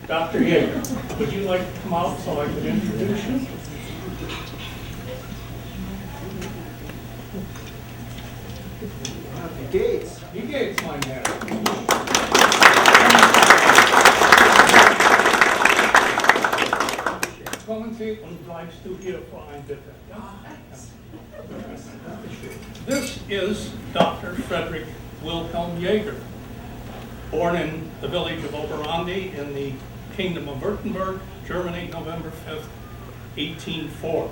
Dr. Jaeger, would you like to come out so I could introduce you? Gates. Die Gates, mein Herr. Kommen Sie und bleibst du hier vor ein Bitte. This is Dr. Frederick Wilhelm Jaeger, born in the village of Oberandi in the Kingdom of Württemberg, Germany, November 5th, 1804.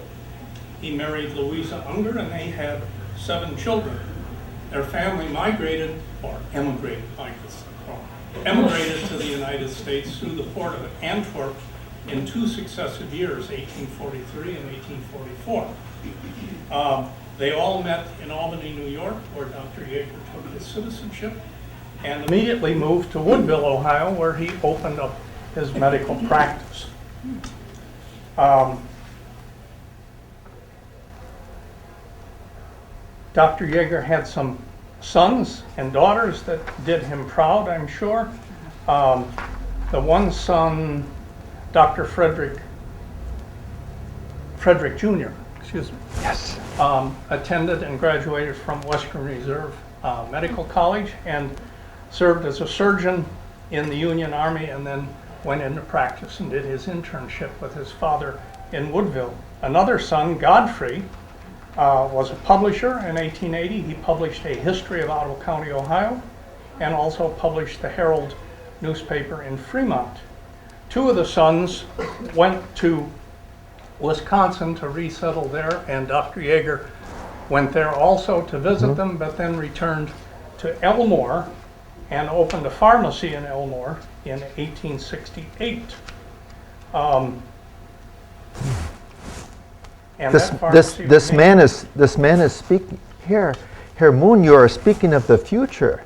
He married Louisa Unger and they had 7 children. Their family migrated, or emigrated, emigrated to the United States through the port of Antwerp in 2 successive years, 1843 and 1844. They all met in Albany, New York, where Dr. Jaeger took his citizenship, and immediately moved to Woodville, Ohio, where he opened up his medical practice. Dr. Jaeger had some sons and daughters that did him proud, I'm sure. The one son, Dr. Frederick Jr., excuse me. Yes. Attended and graduated from Western Reserve Medical College and served as a surgeon in the Union Army, and then went into practice and did his internship with his father in Woodville. Another son, Godfrey, was a publisher. In 1880, he published a history of Ottawa County, Ohio, and also published the Herald newspaper in Fremont. 2 of the sons went to Wisconsin to resettle there, and Dr. Jaeger went there also to visit them, but then returned to Elmore and opened a pharmacy in Elmore in 1868. And This man is speaking here. Herr Moon, you are speaking of the future.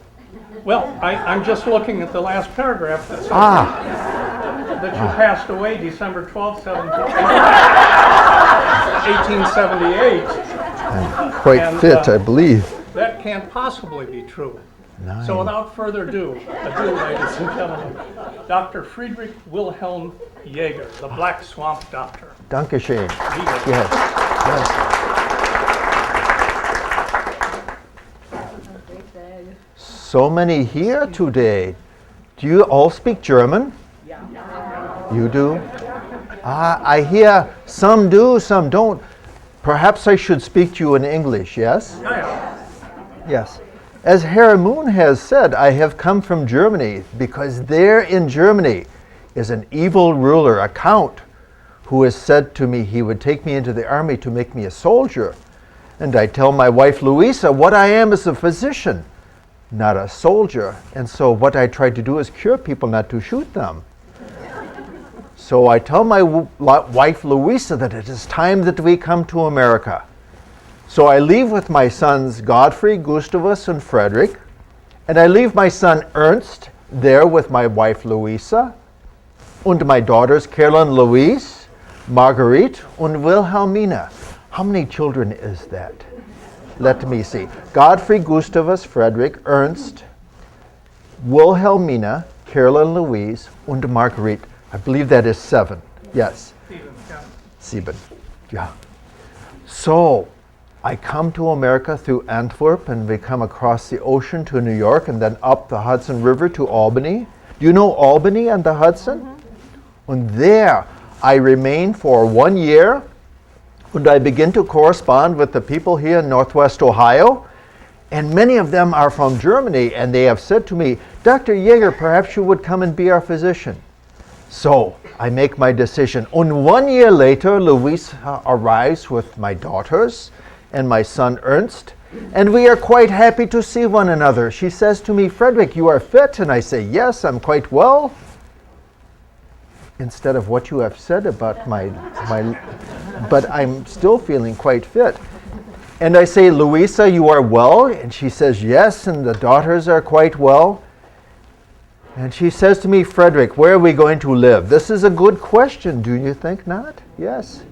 Well, I'm just looking at the last paragraph that says that you passed away December 12th, 1878. I'm quite fit, I believe. That can't possibly be true. 9. So without further ado, ladies and gentlemen, Dr. Frederick Wilhelm Jaeger, the Black Swamp Doctor. Dankeschön. Yes. Yes. So many here today. Do you all speak German? Yeah. You do? I hear some do, some don't. Perhaps I should speak to you in English, yes? Yeah. Yes. As Herr Moon has said, I have come from Germany because there in Germany is an evil ruler, a count, who has said to me he would take me into the army to make me a soldier. And I tell my wife Louisa what I am is a physician, not a soldier. And so what I try to do is cure people, not to shoot them. So I tell my wife Louisa that it is time that we come to America. So I leave with my sons Godfrey, Gustavus, and Frederick, and I leave my son Ernst there with my wife Louisa, and my daughters Caroline, Louise, Marguerite, and Wilhelmina. How many children is that? Let me see. Godfrey, Gustavus, Frederick, Ernst, Wilhelmina, Caroline, Louise, and Marguerite. I believe that is 7. Yes. 7. Yeah. So I come to America through Antwerp, and we come across the ocean to New York, and then up the Hudson River to Albany. Do you know Albany and the Hudson? Mm-hmm. And there I remain for 1 year, and I begin to correspond with the people here in Northwest Ohio. And many of them are from Germany, and they have said to me, Dr. Jaeger, perhaps you would come and be our physician. So I make my decision. And 1 year later, Louisa arrives with my daughters and my son Ernst, and we are quite happy to see one another. She says to me, Frederick, you are fit? And I say, yes, I'm quite well. Instead of what you have said about but I'm still feeling quite fit. And I say, Louisa, you are well? And she says, yes, and the daughters are quite well. And she says to me, Frederick, where are we going to live? This is a good question, do you think not? Yes.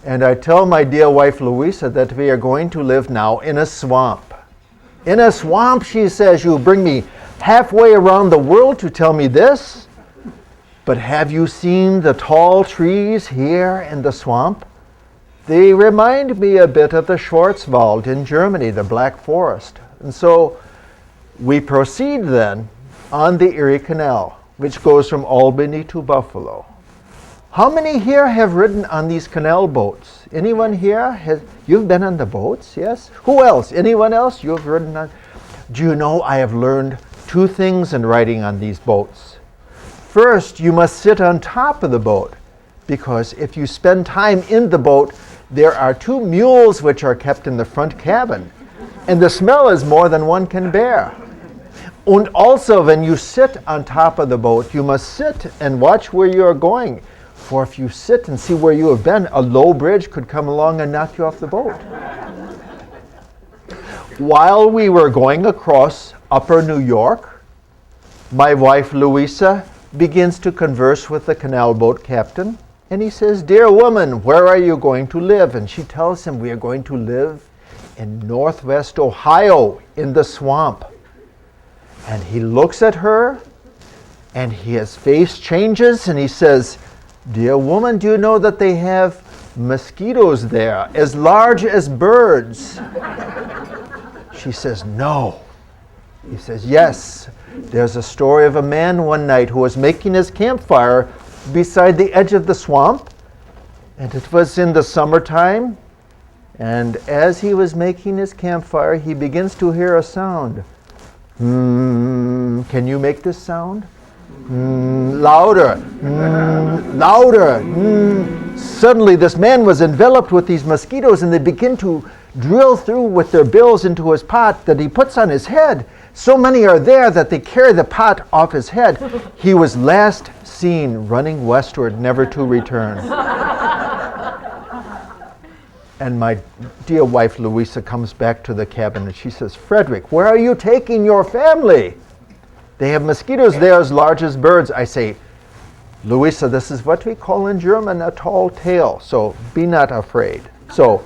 And I tell my dear wife Louisa that we are going to live now in a swamp. In a swamp, she says, you bring me halfway around the world to tell me this? But have you seen the tall trees here in the swamp? They remind me a bit of the Schwarzwald in Germany, the Black Forest. And so we proceed then on the Erie Canal, which goes from Albany to Buffalo. How many here have ridden on these canal boats? Anyone here? You've been on the boats, yes? Who else? Anyone else you've ridden on? Do you know I have learned two things in riding on these boats? First, you must sit on top of the boat, because if you spend time in the boat, there are two mules which are kept in the front cabin, and the smell is more than one can bear. And also, when you sit on top of the boat, you must sit and watch where you are going. For if you sit and see where you have been, a low bridge could come along and knock you off the boat. While we were going across Upper New York, my wife Louisa begins to converse with the canal boat captain. And he says, "Dear woman, where are you going to live?" And she tells him, "We are going to live in Northwest Ohio in the swamp." And he looks at her, and his face changes, and he says, "Dear woman, do you know that they have mosquitoes there as large as birds?" She says, "No." He says, "Yes, there's a story of a man one night who was making his campfire beside the edge of the swamp, and it was in the summertime, and as he was making his campfire, he begins to hear a sound. Can you make this sound? Louder, louder. Suddenly this man was enveloped with these mosquitoes, and they begin to drill through with their bills into his pot that he puts on his head. So many are there that they carry the pot off his head. He was last seen running westward, never to return." And my dear wife Louisa comes back to the cabin and she says, "Frederick, where are you taking your family? They have mosquitoes there as large as birds." I say, "Louisa, this is what we call in German a tall tale, so be not afraid." So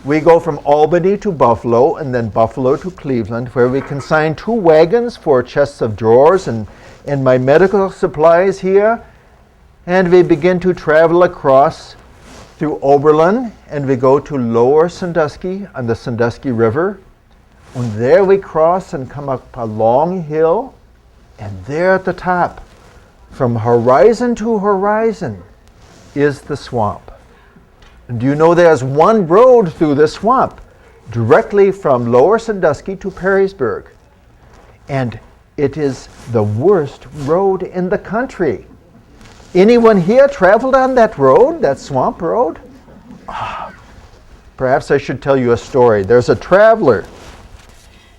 we go from Albany to Buffalo, and then Buffalo to Cleveland, where we consign 2 wagons for chests of drawers and my medical supplies here. And we begin to travel across through Oberlin, and we go to Lower Sandusky on the Sandusky River. And there we cross and come up a long hill, and there at the top, from horizon to horizon, is the swamp. And do you know there's one road through the swamp, directly from Lower Sandusky to Perrysburg. And it is the worst road in the country. Anyone here traveled on that road, that swamp road? Perhaps I should tell you a story. There's a traveler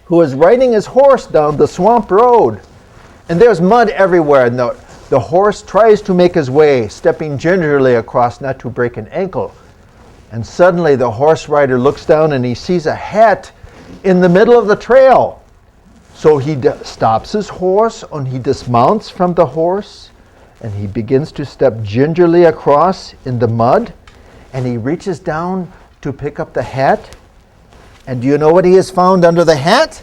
who is riding his horse down the swamp road, and there's mud everywhere, and the horse tries to make his way, stepping gingerly across not to break an ankle. And suddenly the horse rider looks down and he sees a hat in the middle of the trail. So he stops his horse, and he dismounts from the horse, and he begins to step gingerly across in the mud, and he reaches down to pick up the hat. And do you know what he has found under the hat?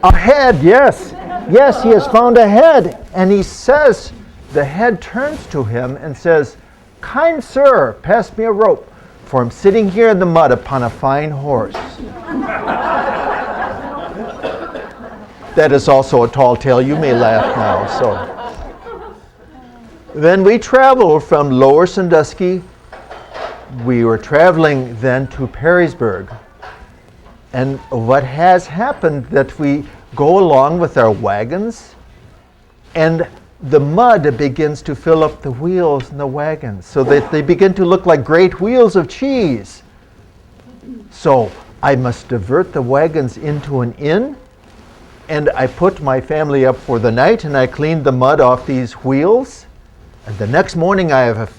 A head, yes. Yes, he has found a head. And he says, the head turns to him and says, "Kind sir, pass me a rope, for I'm sitting here in the mud upon a fine horse." That is also a tall tale. You may laugh now. So then we traveled from Lower Sandusky. We were traveling then to Perrysburg. And what has happened that we go along with our wagons, and the mud begins to fill up the wheels in the wagons, so that they begin to look like great wheels of cheese. So I must divert the wagons into an inn, and I put my family up for the night, and I cleaned the mud off these wheels. And the next morning I have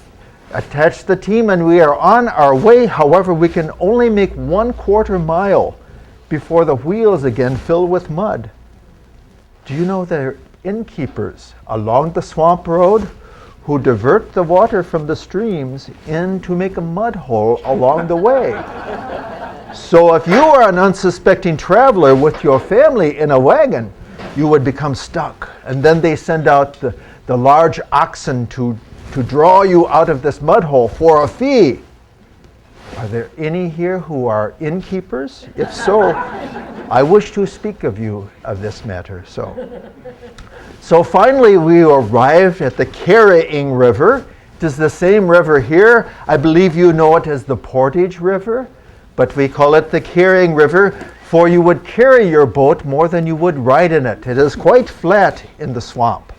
attached the team, and we are on our way. However, we can only make 1/4 mile before the wheels again fill with mud. Do you know there are innkeepers along the swamp road who divert the water from the streams in to make a mud hole along the way? So if you are an unsuspecting traveler with your family in a wagon, you would become stuck. And then they send out the large oxen to draw you out of this mud hole for a fee. Are there any here who are innkeepers? If so, I wish to speak of you of this matter. So finally we arrived at the Carrying River. It is the same river here. I believe you know it as the Portage River, but we call it the Carrying River, for you would carry your boat more than you would ride in it. It is quite flat in the swamp.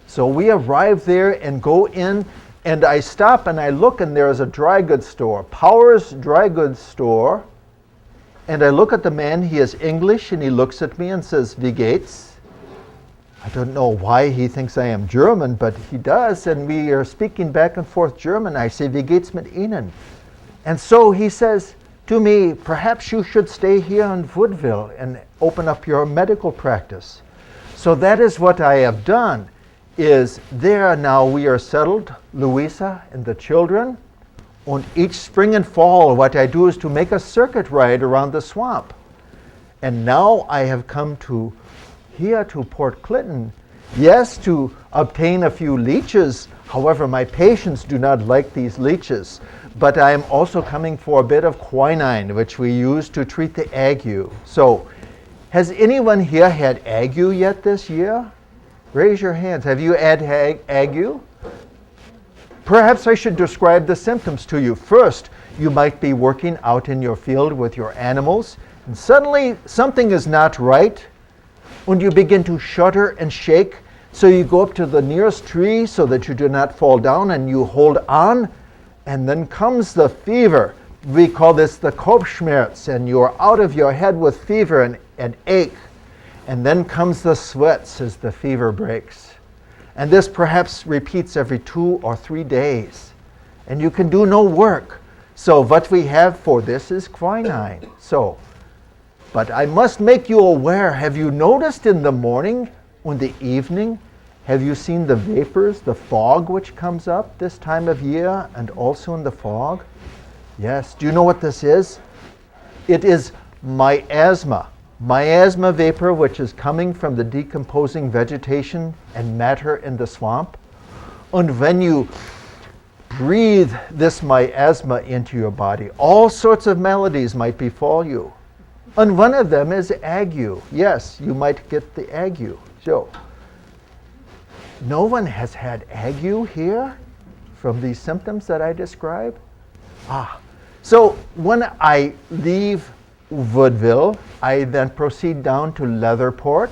So we arrive there and go in, and I stop and I look, and there is a dry goods store, Powers Dry Goods Store. And I look at the man. He is English, and he looks at me and says, "Wie geht's?" I don't know why he thinks I am German, but he does, and we are speaking back and forth German. I say, "Wie geht's mit Ihnen?" And so he says to me, "Perhaps you should stay here in Woodville and open up your medical practice." So that is what I have done. Is there now we are settled, Louisa and the children, and each spring and fall what I do is to make a circuit ride around the swamp. And now I have come to here to Port Clinton, yes, to obtain a few leeches. However, my patients do not like these leeches, but I am also coming for a bit of quinine, which we use to treat the ague. So, has anyone here had ague yet this year? Raise your hands. Have you had ague? Perhaps I should describe the symptoms to you. First, you might be working out in your field with your animals, and suddenly something is not right, and you begin to shudder and shake. So you go up to the nearest tree so that you do not fall down, and you hold on, and then comes the fever. We call this the Kopfschmerz, and you are out of your head with fever and ache. And then comes the sweats as the fever breaks. And this perhaps repeats every 2 or 3 days. And you can do no work. So what we have for this is quinine. But I must make you aware, have you noticed in the morning, in the evening, have you seen the vapors, the fog which comes up this time of year and also in the fog? Yes. Do you know what this is? It is miasma. Miasma vapor, which is coming from the decomposing vegetation and matter in the swamp. And when you breathe this miasma into your body, all sorts of maladies might befall you. And one of them is ague. Yes, you might get the ague. So, no one has had ague here from these symptoms that I describe? So when I leave Woodville, I then proceed down to Leatherport.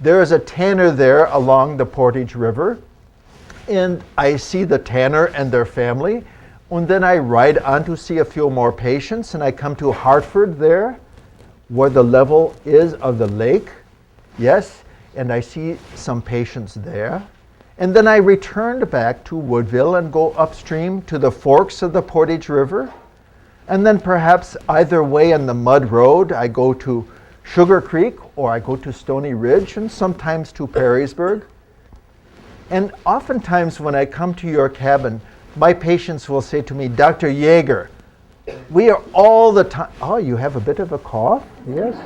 There is a tanner there along the Portage River, and I see the tanner and their family, and then I ride on to see a few more patients, and I come to Hartford there, where the level is of the lake, yes, and I see some patients there. And then I returned back to Woodville and go upstream to the forks of the Portage River. And then perhaps either way on the mud road, I go to Sugar Creek or I go to Stony Ridge and sometimes to Perrysburg. And oftentimes when I come to your cabin, my patients will say to me, "Dr. Jaeger, we are all the time..." Oh, you have a bit of a cough? Yes.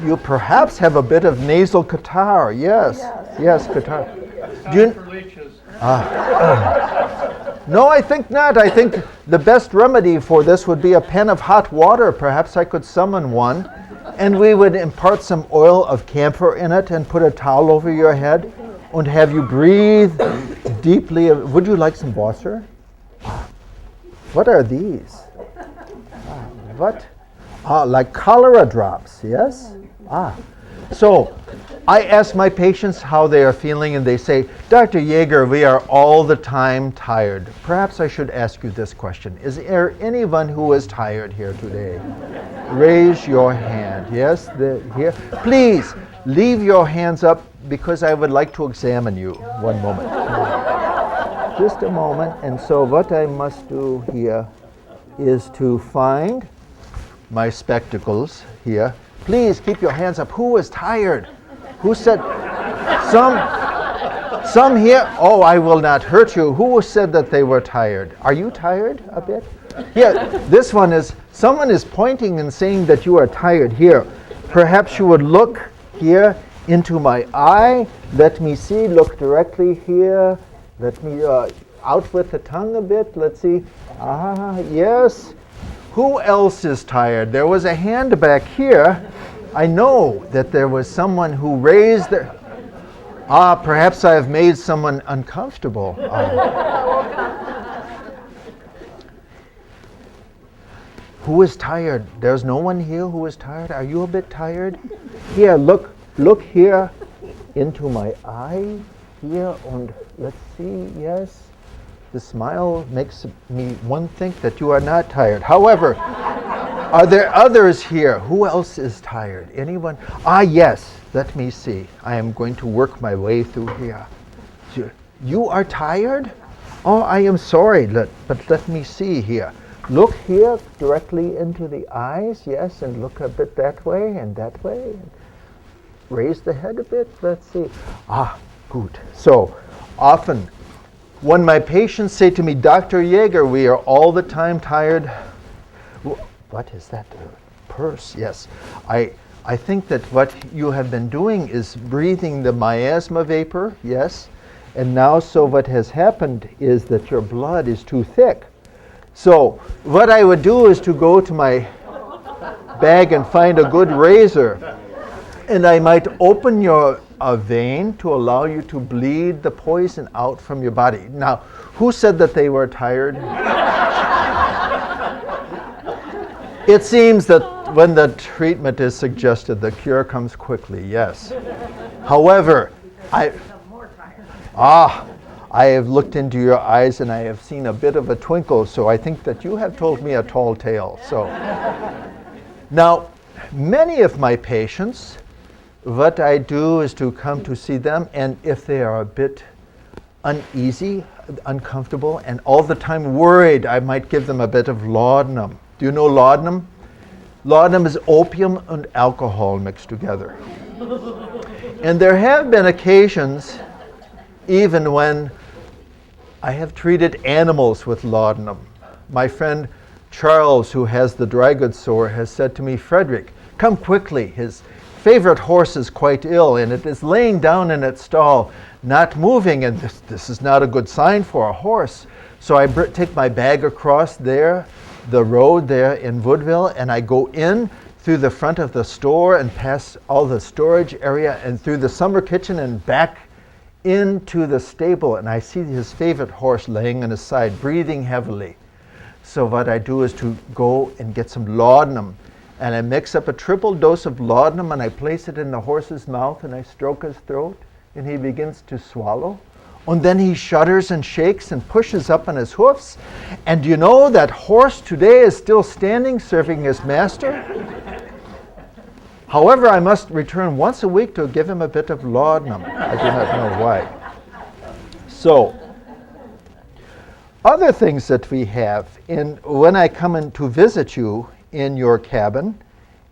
You perhaps have a bit of nasal catarrh. Yes. Yes, catarrh. Time for leeches. No, I think not. I think the best remedy for this would be a pan of hot water. Perhaps I could summon one, and we would impart some oil of camphor in it and put a towel over your head and have you breathe deeply. Would you like some water? What are these? What? Like cholera drops, yes? So I ask my patients how they are feeling, and they say, "Dr. Jaeger, we are all the time tired." Perhaps I should ask you this question. Is there anyone who is tired here today? Raise your hand. Yes, here. Please leave your hands up because I would like to examine you. One moment. Just a moment. And so what I must do here is to find my spectacles here. Please keep your hands up. Who is tired? Who said? Some here. Oh, I will not hurt you. Who said that they were tired? Are you tired a bit? Yeah, this one is, someone is pointing and saying that you are tired. Here, perhaps you would look here into my eye. Let me see. Look directly here. Let me out with the tongue a bit. Let's see. Ah, yes. Who else is tired? There was a hand back here. I know that there was someone who raised their... perhaps I have made someone uncomfortable. Who is tired? There's no one here who is tired. Are you a bit tired? Here, look here into my eye. Here, and let's see, yes. The smile makes me think that you are not tired. However, are there others here? Who else is tired? Anyone? Yes. Let me see. I am going to work my way through here. You are tired? Oh, I am sorry, but let me see here. Look here directly into the eyes, yes, and look a bit that way and that way. Raise the head a bit. Let's see. Good. So often when my patients say to me, Dr. Jaeger, we are all the time tired. What is that? Purse, yes. I think that what you have been doing is breathing the miasma vapor, yes. And now, so what has happened is that your blood is too thick. So what I would do is to go to my bag and find a good razor. And I might open your vein to allow you to bleed the poison out from your body. Now, who said that they were tired? It seems that when the treatment is suggested, the cure comes quickly, yes. However, I have looked into your eyes and I have seen a bit of a twinkle, so I think that you have told me a tall tale. So, now, many of my patients, what I do is to come to see them, and if they are a bit uneasy, uncomfortable, and all the time worried, I might give them a bit of laudanum. Do you know laudanum? Laudanum is opium and alcohol mixed together. And there have been occasions, even when I have treated animals with laudanum. My friend Charles, who has the dry goods store, has said to me, Frederick, come quickly. His favorite horse is quite ill, and it is laying down in its stall, not moving, and this is not a good sign for a horse. So I take my bag across there, the road there in Woodville, and I go in through the front of the store and past all the storage area and through the summer kitchen and back into the stable, and I see his favorite horse laying on his side, breathing heavily. So what I do is to go and get some laudanum, and I mix up a triple dose of laudanum and I place it in the horse's mouth and I stroke his throat and he begins to swallow. And then he shudders and shakes and pushes up on his hoofs. And do you know that horse today is still standing serving his master? However, I must return once a week to give him a bit of laudanum. I do not know why. So, other things that we have, when I come in to visit you in your cabin,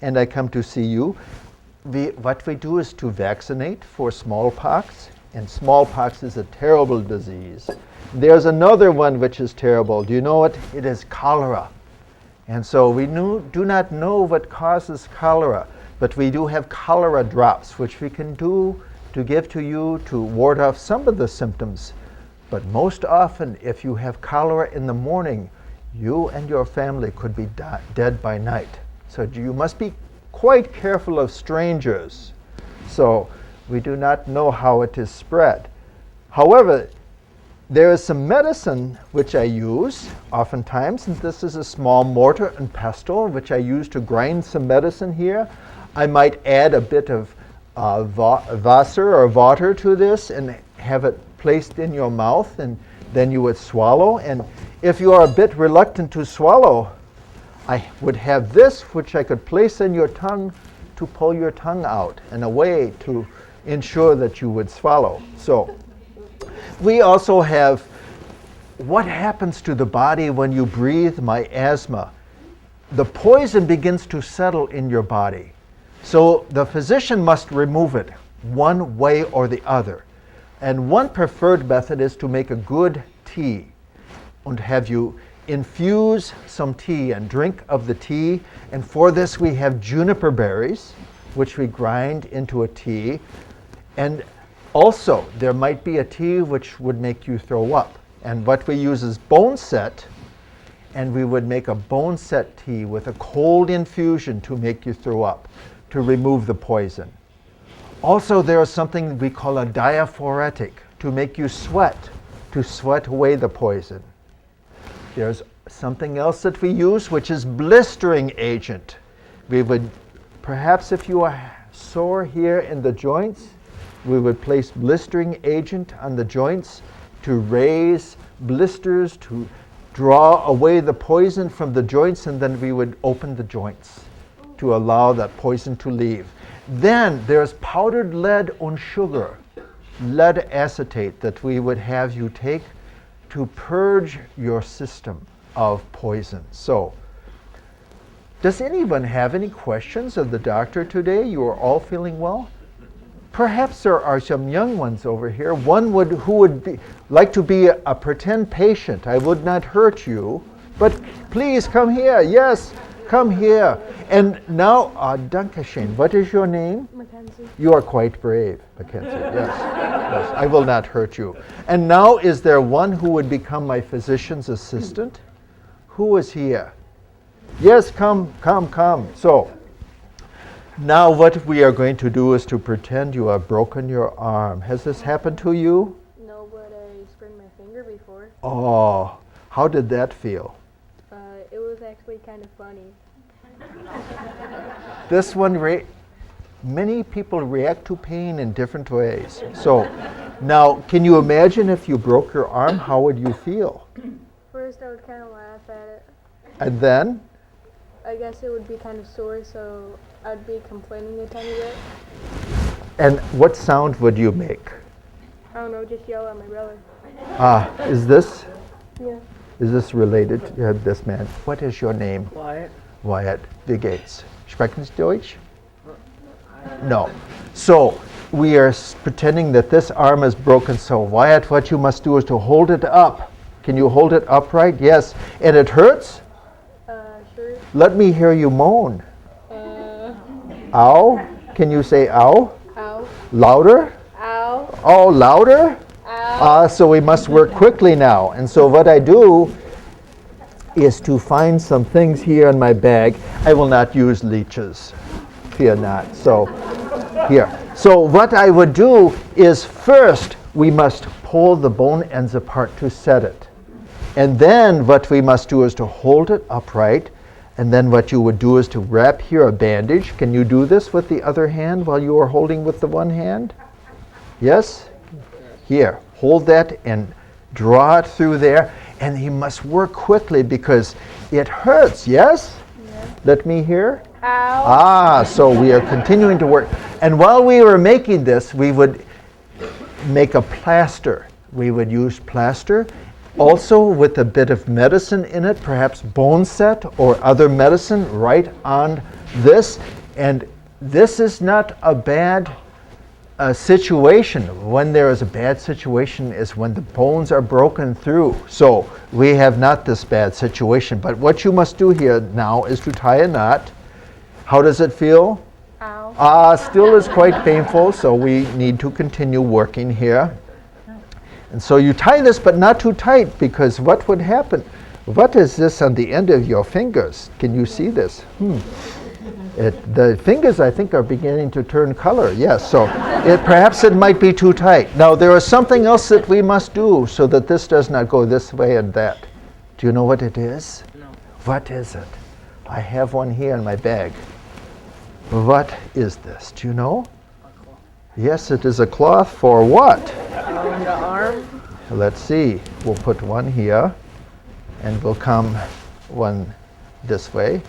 and I come to see you, what we do is to vaccinate for smallpox, and smallpox is a terrible disease. There's another one which is terrible. Do you know it? It is cholera. And so we do not know what causes cholera, but we do have cholera drops, which we can do to give to you to ward off some of the symptoms. But most often, if you have cholera in the morning, you and your family could be dead by night. So you must be quite careful of strangers. So we do not know how it is spread. However, there is some medicine which I use oftentimes, and this is a small mortar and pestle which I use to grind some medicine here. I might add a bit of Wasser or water to this and have it placed in your mouth, and then you would swallow. And if you are a bit reluctant to swallow, I would have this which I could place in your tongue to pull your tongue out in a way to ensure that you would swallow. So we also have what happens to the body when you breathe miasma. The poison begins to settle in your body. So the physician must remove it one way or the other. And one preferred method is to make a good tea and have you infuse some tea and drink of the tea. And for this we have juniper berries. which we grind into a tea. And also, there might be a tea which would make you throw up. And what we use is bone set, and we would make a bone set tea with a cold infusion to make you throw up, to remove the poison. Also, there is something we call a diaphoretic, to make you sweat, to sweat away the poison. There's something else that we use, which is blistering agent. We would, perhaps if you are sore here in the joints, we would place blistering agent on the joints to raise blisters, to draw away the poison from the joints, and then we would open the joints to allow that poison to leave. Then there's powdered lead and sugar, lead acetate, that we would have you take to purge your system of poison. So, does anyone have any questions of the doctor today? You are all feeling well? Perhaps there are some young ones over here. One who would like to be a pretend patient. I would not hurt you, but please come here. Yes, come here. And now, Dankeschön. What is your name? Mackenzie. You are quite brave, Mackenzie. Yes, yes. I will not hurt you. And now, is there one who would become my physician's assistant? Who is here? Yes, come. So, now what we are going to do is to pretend you have broken your arm. Has this happened to you? No, but I sprained my finger before. Oh, how did that feel? It was actually kind of funny. This one, many people react to pain in different ways. So, now, can you imagine if you broke your arm, how would you feel? First, I would kind of laugh at it. And then? I guess it would be kind of sore, so I'd be complaining a tiny bit. And what sound would you make? I don't know, just yell at my brother. Is this? Yeah. Is this related to this man? What is your name? Wyatt. Wyatt. Wie geht's? Sprechen Sie Deutsch? No. So, we are pretending that this arm is broken. So, Wyatt, what you must do is to hold it up. Can you hold it upright? Yes. And it hurts? Sure. Let me hear you moan. Ow? Can you say ow? Ow. Louder? Ow. Oh, louder? Ow. So we must work quickly now. And so what I do is to find some things here in my bag. I will not use leeches. Fear not. So here. So what I would do is first we must pull the bone ends apart to set it. And then what we must do is to hold it upright. And then what you would do is to wrap here a bandage. Can you do this with the other hand while you are holding with the one hand? Yes? Here, hold that and draw it through there. And you must work quickly because it hurts, yes? Yeah. Let me hear. Ow. So we are continuing to work. And while we were making this, we would make a plaster. We would use plaster. Also with a bit of medicine in it, perhaps bone set or other medicine right on this. And this is not a bad situation. When there is a bad situation is when the bones are broken through. So we have not this bad situation. But what you must do here now is to tie a knot. How does it feel? Ow. Still is quite painful, so we need to continue working here. And so you tie this, but not too tight, because what would happen? What is this on the end of your fingers? Can you see this? The fingers, I think, are beginning to turn color. Yes, so perhaps it might be too tight. Now, there is something else that we must do so that this does not go this way and that. Do you know what it is? No. What is it? I have one here in my bag. What is this? Do you know? A cloth. Yes, it is a cloth for what? On the arm. Let's see. We'll put one here, and we'll come one this way.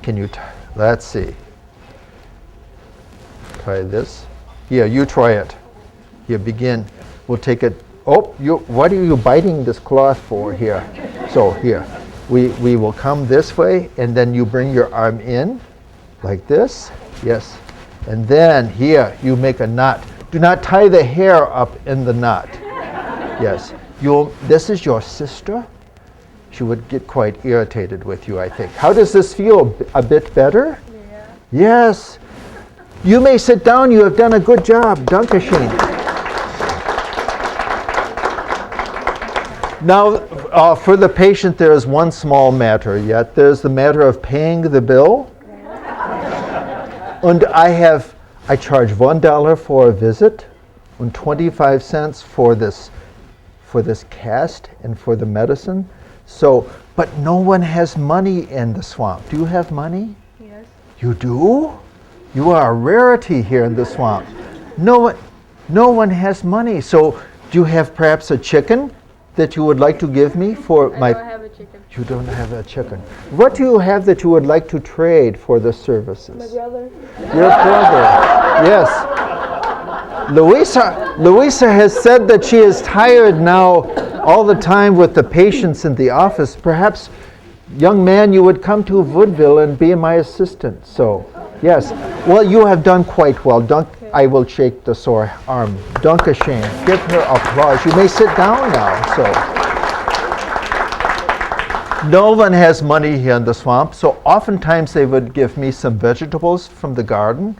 Can you let's see. Try this. Here, you try it. Here, begin. We'll take it. Oh, what are you biting this cloth for here? So here, we will come this way, and then you bring your arm in, like this. Yes. And then here, you make a knot. Do not tie the hair up in the knot. Yes. This is your sister. She would get quite irritated with you, I think. How does this feel? A bit better? Yeah. Yes. You may sit down. You have done a good job. Dankeschön. Now, for the patient, there is one small matter yet. There's the matter of paying the bill. And I charge $1 for a visit and 25 cents for this cast and for the medicine. So, but no one has money in the swamp. Do you have money? Yes. You do? You are a rarity here in the swamp. No one has money. So, do you have perhaps a chicken that you would like to give me for my... I don't have a chicken. You don't have a chicken. What do you have that you would like to trade for the services? My brother. Your brother. Yes. Louisa has said that she is tired now all the time with the patients in the office. Perhaps, young man, you would come to Woodville and be my assistant. So, yes. Well, you have done quite well. I will shake the sore arm. Dankeschön. Give her applause. You may sit down now. So. No one has money here in the swamp, so oftentimes they would give me some vegetables from the garden,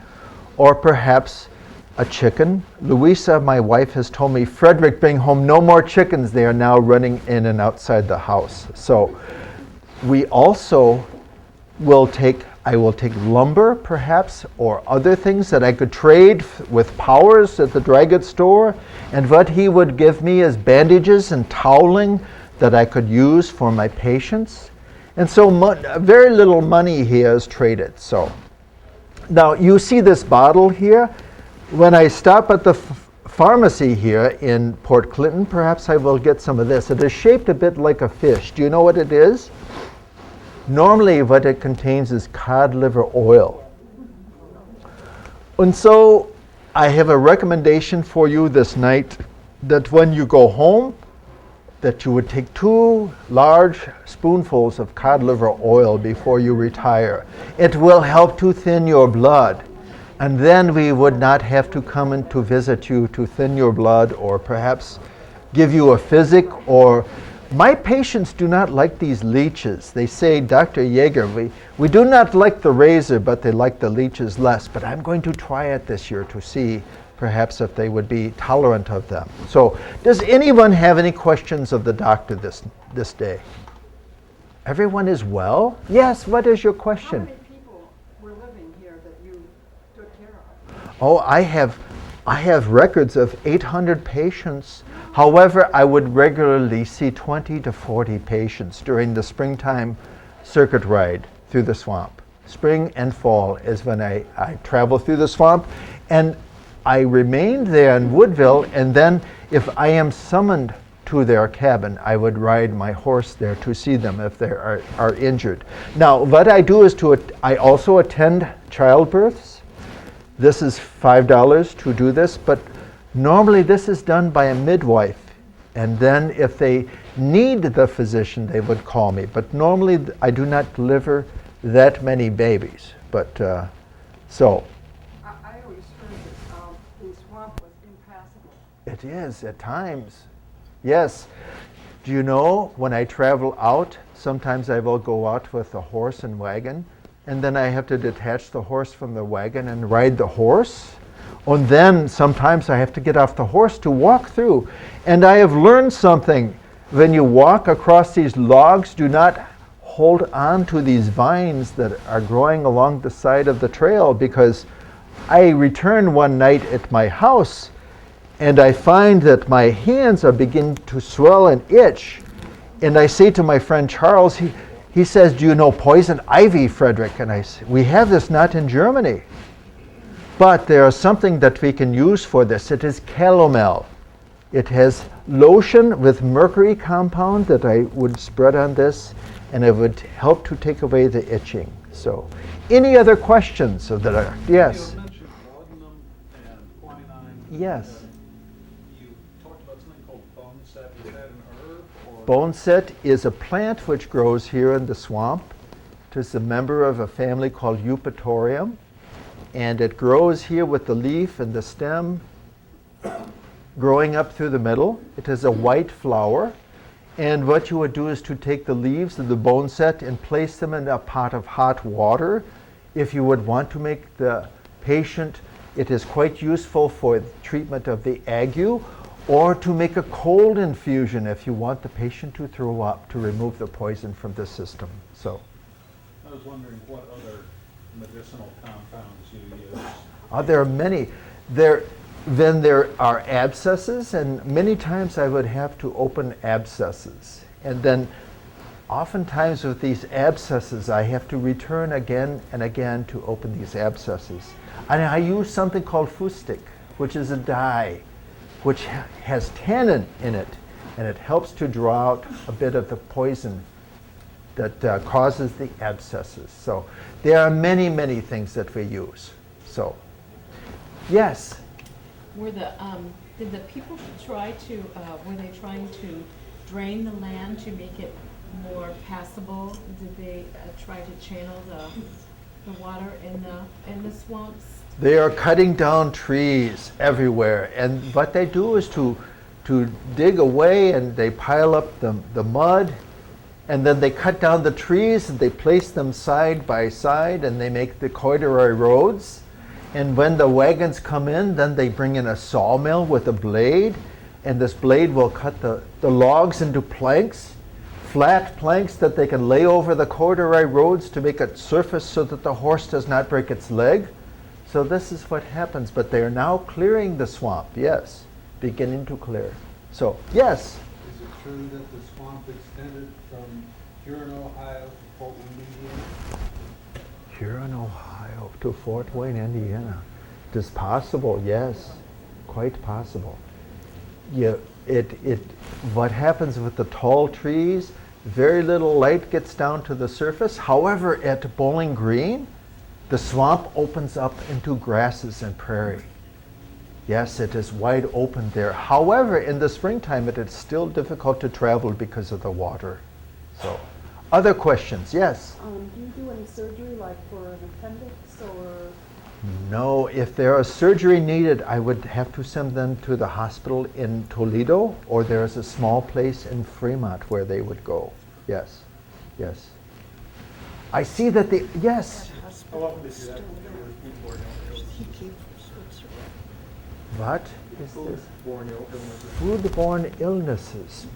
or perhaps a chicken. Louisa, my wife, has told me, Frederick, bring home no more chickens. They are now running in and outside the house. So we also I will take lumber, perhaps, or other things that I could trade with Powers at the dry goods store. And what he would give me is bandages and toweling that I could use for my patients. And so very little money here is traded. So now you see this bottle here. When I stop at the pharmacy here in Port Clinton, perhaps I will get some of this. It is shaped a bit like a fish. Do you know what it is? Normally what it contains is cod liver oil. And so I have a recommendation for you this night, that when you go home, that you would take 2 large spoonfuls of cod liver oil before you retire. It will help to thin your blood. And then we would not have to come in to visit you to thin your blood, or perhaps give you a physic. Or my patients do not like these leeches. They say, Dr. Jaeger, we do not like the razor, but they like the leeches less. But I'm going to try it this year to see perhaps if they would be tolerant of them. So, does anyone have any questions of the doctor this day? Everyone is well? Yes, what is your question? How many people were living here that you took care of? Oh, I have records of 800 patients. However, I would regularly see 20 to 40 patients during the springtime circuit ride through the swamp. Spring and fall is when I travel through the swamp. And I remained there in Woodville, and then if I am summoned to their cabin, I would ride my horse there to see them if they are injured. Now, what I do is I also attend childbirths. This is $5 to do this, but normally this is done by a midwife. And then if they need the physician, they would call me. But normally I do not deliver that many babies. But so. I always heard that the swamp was impassable. It is at times. Yes. Do you know, when I travel out, sometimes I will go out with a horse and wagon, and then I have to detach the horse from the wagon and ride the horse. And then sometimes I have to get off the horse to walk through. And I have learned something. When you walk across these logs, do not hold on to these vines that are growing along the side of the trail, because I returned one night at my house and I find that my hands are beginning to swell and itch. And I say to my friend Charles, he says, do you know poison ivy, Frederick? And I say, we have this not in Germany. But there is something that we can use for this. It is calomel. It has lotion with mercury compound that I would spread on this, and it would help to take away the itching. So, any other questions of that? Yes. You mentioned laudanum and quinine. Yes. You talked about something called boneset. Is that an herb? Or Boneset is a plant which grows here in the swamp. It is a member of a family called Eupatorium, and it grows here with the leaf and the stem growing up through the middle. It has a white flower, and what you would do is to take the leaves of the boneset and place them in a pot of hot water. If you would want to make the patient. It is quite useful for the treatment of the ague or to make a cold infusion if you want the patient to throw up, to remove the poison from the system. So, I was wondering what other medicinal compounds you use. there are many. Then there are abscesses, and many times I would have to open abscesses. And then oftentimes with these abscesses, I have to return again and again to open these abscesses. And I use something called Footstick, which is a dye, which has tannin in it, and it helps to draw out a bit of the poison that causes the abscesses. So there are many, many things that we use. So, yes? Did the people try to, were they trying to drain the land to make it more passable? Did they try to channel the water in the swamps? They are cutting down trees everywhere, and what they do is to dig away, and they pile up the mud, and then they cut down the trees and they place them side by side, and they make the corduroy roads. And when the wagons come in, then they bring in a sawmill with a blade, and this blade will cut the logs into planks, flat planks that they can lay over the corduroy roads to make it surface so that the horse does not break its leg. So this is what happens, but they are now clearing the swamp, yes, beginning to clear. So, yes? Is it true that the swamp extended from Huron, Ohio to Fort Wayne, Indiana? Huron, Ohio to Fort Wayne, Indiana. It is possible, yes, quite possible. Yeah, what happens with the tall trees, very little light gets down to the surface. However, at Bowling Green, the swamp opens up into grasses and prairie. Yes, it is wide open there. However, in the springtime, it is still difficult to travel because of the water. So, other questions? Yes? Do you do any surgery, like for an appendix or? No, if there is surgery needed, I would have to send them to the hospital in Toledo, or there is a small place in Fremont where they would go. Yes, yes. I see that yes. How often did you have foodborne illnesses? What is this? Foodborne illnesses. Foodborne illnesses.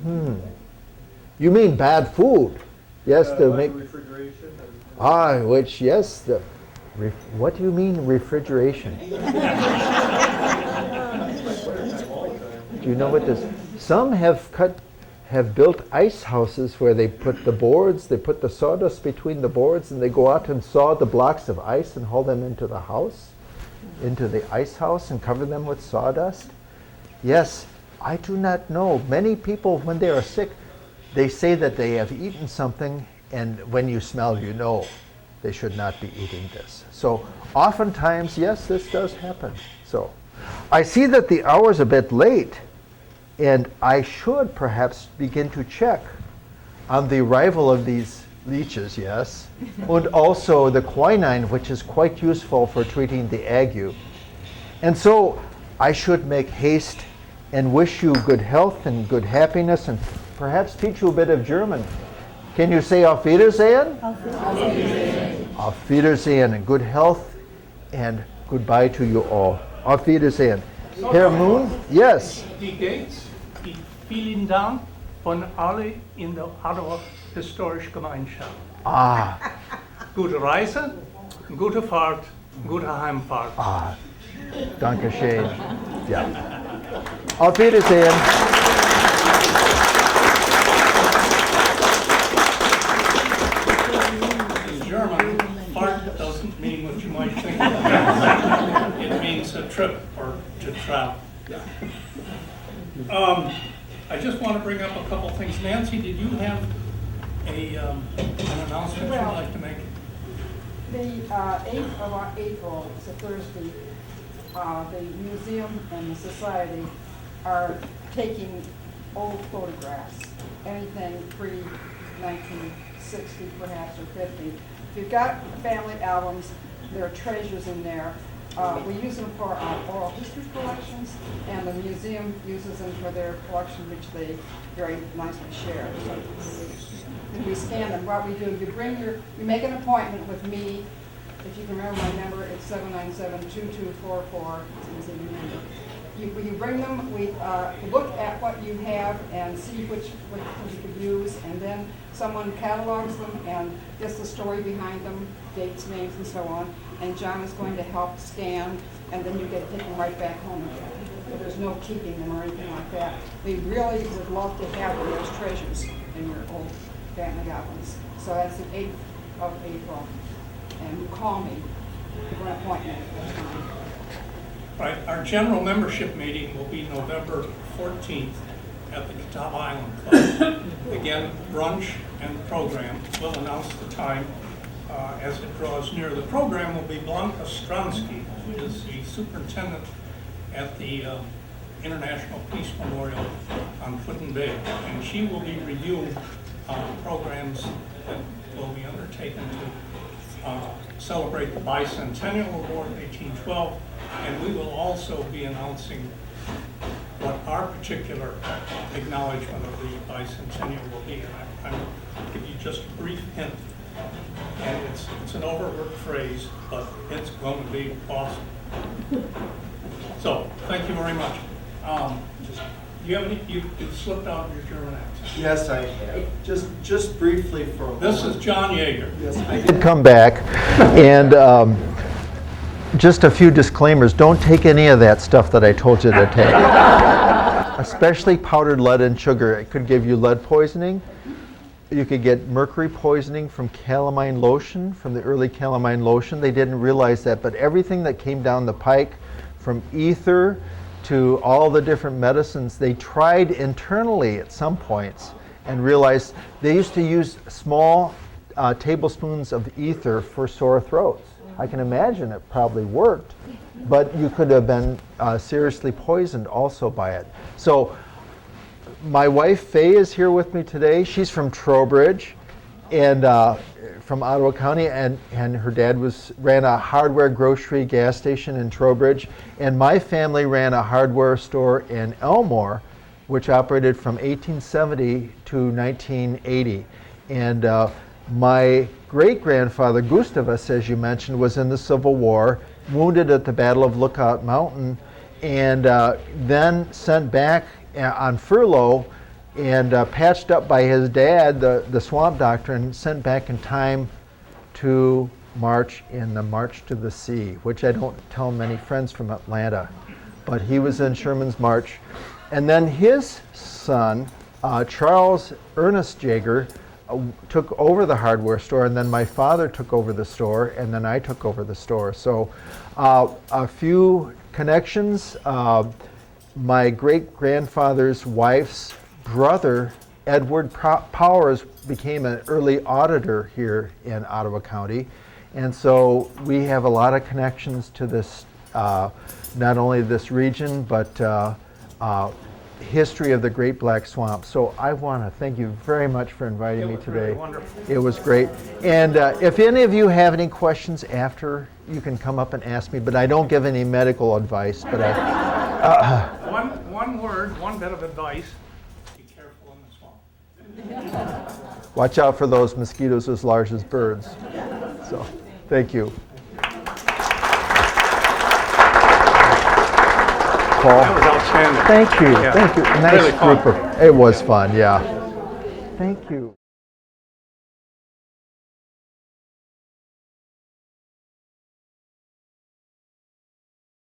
You mean bad food? Yes, to Like make. refrigeration? Which, yes, what do you mean refrigeration? Do you know what this? Some have built ice houses where they put the boards, they put the sawdust between the boards, and they go out and saw the blocks of ice and haul them into the house, into the ice house, and cover them with sawdust. Yes, I do not know. Many people, when they are sick, they say that they have eaten something, and when you smell, you know they should not be eating this. So oftentimes, yes, this does happen. So I see that the hour's a bit late, and I should perhaps begin to check on the arrival of these leeches, yes, and also the quinine, which is quite useful for treating the ague. And so I should make haste and wish you good health and good happiness, and perhaps teach you a bit of German. Can you say Auf Wiedersehen? Auf Wiedersehen. Auf Wiedersehen, and good health, and goodbye to you all. Auf Wiedersehen. Herr Moon? Yes. Die Gates, die vielen Dank von alle in der Ottawa Historische Gemeinschaft. Gute Reise, gute Fahrt, gute Heimfahrt. Danke schön. Ja. Auf Wiedersehen. In German, fart doesn't mean what you might think. It means a trip or to travel. I just want to bring up a couple things. Nancy, did you have an announcement you'd like to make? The 8th of April, it's a Thursday, the museum and the society are taking old photographs, anything pre-1960 perhaps or 50. If you've got family albums, there are treasures in there. We use them for our oral history collections, and the museum uses them for their collection, which they very nicely share. So, and we scan them. What we do, you make an appointment with me if you can remember my number, it's 797-2244. It's easy to remember. You bring them, we look at what you have and see which you could use, and then someone catalogs them and gets the story behind them, dates, names, and so on, and John is going to help scan, and then you get to take them right back home again. So there's no keeping them or anything like that. We really would love to have them as treasures in your old family albums. So that's the 8th of April, and you call me for an appointment at that time. Right, our general membership meeting will be November 14th at the Catawba Island Club. Again, brunch and program. We'll announce the time as it draws near. The program will be Blanca Stronsky, who is the superintendent at the International Peace Memorial on Putin Bay, and she will be reviewing programs that will be undertaken to celebrate the bicentennial of War of 1812, and we will also be announcing what our particular acknowledgement of the bicentennial will be. And I'm going to give you just a brief hint, and it's an overworked phrase, but it's going to be awesome. So, thank you very much. Do you have any, you slipped out of your German accent. Yes, I have. Just briefly for a moment. This is John Jaeger. Yes, I Did come back, and just a few disclaimers. Don't take any of that stuff that I told you to take. Especially powdered lead and sugar. It could give you lead poisoning. You could get mercury poisoning from calamine lotion, from the early calamine lotion. They didn't realize that, but everything that came down the pike, from ether to all the different medicines, they tried internally at some points and realized they used to use small tablespoons of ether for sore throats. I can imagine it probably worked, but you could have been seriously poisoned also by it. So my wife Faye is here with me today. She's from Trowbridge and from Ottawa County, and her dad ran a hardware grocery gas station in Trowbridge, and my family ran a hardware store in Elmore, which operated from 1870 to 1980. And my great-grandfather, Gustavus, as you mentioned, was in the Civil War, wounded at the Battle of Lookout Mountain, and then sent back on furlough and patched up by his dad, the swamp doctor, and sent back in time to march in the March to the Sea, which I don't tell many friends from Atlanta, but he was in Sherman's March. And then his son, Charles Ernest Jaeger, took over the hardware store, and then my father took over the store, and then I took over the store. So a few connections. My great-grandfather's wife's brother, Edward Powers, became an early auditor here in Ottawa County. And so we have a lot of connections to this, not only this region, but history of the Great Black Swamp. So I want to thank you very much for inviting me today. Really wonderful. It was great. And if any of you have any questions after, you can come up and ask me, but I don't give any medical advice. But One word, one bit of advice: be careful in the swamp. watch out for those mosquitoes as large as birds. So, thank you. Paul. That was outstanding. Thank you. Yeah. Thank you. Nice Really fun. group of. It was fun. Yeah. Thank you.